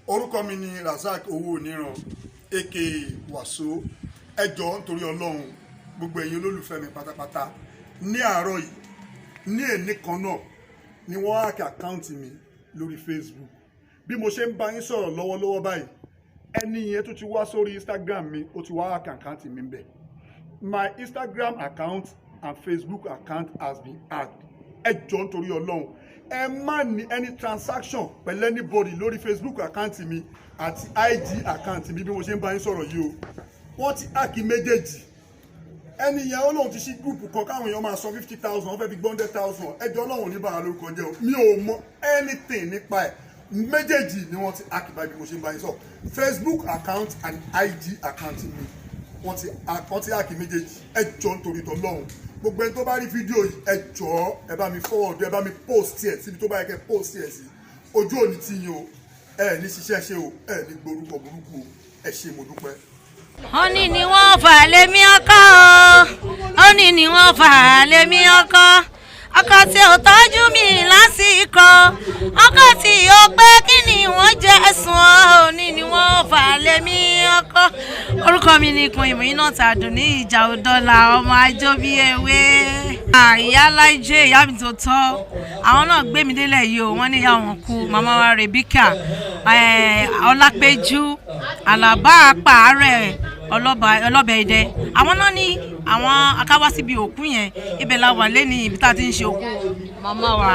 orúkọ mi ni Razak Owo-Oniran aka Waso. Ẹ jọ̀ọ́ nítorí Ọlọ́run gbogbo ẹ̀yin olólùfẹ́ mi pátápátá ní àárọ̀ yìí ní èní kan náà ni wọ́n hack account mi lórí Facebook. Bí mo ṣe ń bá yín sọ̀rọ̀ lọ́wọ́lọ́wọ́ báyìí ẹni yẹn tó ti wá sórí Instagram mi ó ti wá hack account mi ńbẹ̀. My Instagram account and Facebook account has been hacked. Ẹ jọ̀ọ́ nítorí Ọlọ́run ẹ má ní any transaction pẹ̀lú anybody lórí Facebook account mi àti IG account mi bí mo ṣe ń bá yín sọ̀rọ̀ yìí o. Wọ́n ti hack méjèèjì. Ẹni yẹn ó lóun ti ṣí group kan káwọn èèyàn máa san 50,000 wọ́n fẹ́ fi 100,000 ẹjọ́ Ọlọ́run ní bàrà lórúkọ jẹ́ o. Mi ò mọ anything nípa ẹ̀. Méjèèjì ni wọ́n ti hack báyìí bí mo ṣe ń bá yín sọ. Facebook account and IG account mi wọ́n ti hack méjèèjì. Ẹ jọ̀ọ́ nítorí t'Ọlọ́run gbogbo ẹni tó bá rí fídíò yìí ẹ jọ̀ọ́ ẹ bá mi forward ẹ bá mi post ẹ síbi tó bá yẹ kẹ́ post ẹ sí. Ojú òní tí yín o ẹ ní ṣiṣẹ́ ṣe o ẹ ní gborúkọ burúkú o ẹ ṣé mo dúpẹ́. Honey ni wọ́n fà lémi ọkọ honey ni wọ́n fà lémi ọkọ ọkọ tí ó tọ́jú mi lásìkò ọkọ tí ó pé kí ni wọ́n jẹ́ ẹ̀sùn honey ni wọ́n fà lémi ọkọ. Orúkọ mi ni Ikun Ìmúyínà tàdùn ní Ijaodola ọmọ ajó bí ewé. Ìyá Lalayo ìyá mi tó tọ́ àwọn náà gbé mi délẹ̀ yìí o wọ́n ní ìyá wọn kú màmá wa Rebecca Ọlápẹ́jú Àlàbá àpàárẹ̀ ọlọ́bẹ̀ idẹ àwọn náà ní àwọn akáwá síbi òkú yẹn ibẹ̀ la wà lẹ́ni ibi tá a ti ń ṣe òkú màmá wa.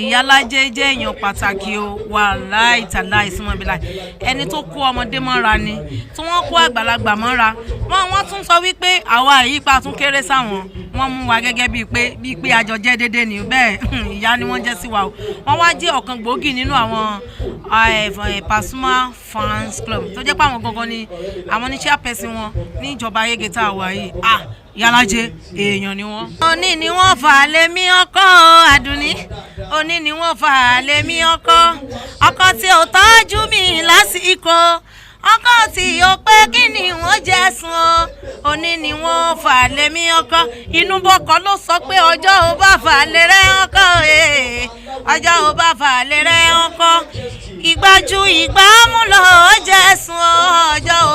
Ìyá Lalayo jẹ́ èèyàn pàtàkì o wàláhì tàláhì ìsúnmọ́ ibi láì ẹni tó kó ọmọdé mọ́ra ni tí wọ́n kó àgbàlagbà mọ́ra wọ́n tún sọ wípé àwa àyípa tún kéré sáwọn wọ́n mú wa gẹ́gẹ́ bíi pé àjọ jẹ́ déédéé ni bẹ́ẹ̀ ìyá ni wọ́n jẹ́ sí wa o wọ́n wá jẹ́ ọ̀kan gbòógì nínú àwọn Pasuma fans club tó jẹ́ pé àwọn gangan ni àwọn ní chairperson wọn ní ìjọba ayége tá a wà yìí Ìyá Lalayo èèyàn ni wọ́n. Òní ni wọ́n fà lémi ọkọ Àdùnní òní ni wọ́n fà lémi ọkọ ọkọ tí ó tọ́jú mi lásìkò ọkọ tí ó pé kí ni wọ́n jẹ́ sùn òní ni wọ́n fà lémi ọkọ inú bọ́kọ ló sọ pé ọjọ́ ò bá fà lé rẹ́ ọkọ ọjọ́ ò bá fà lé rẹ́ ọkọ ìgbájú ìgbámú lọ jẹ́ sùn ọjọ́ ò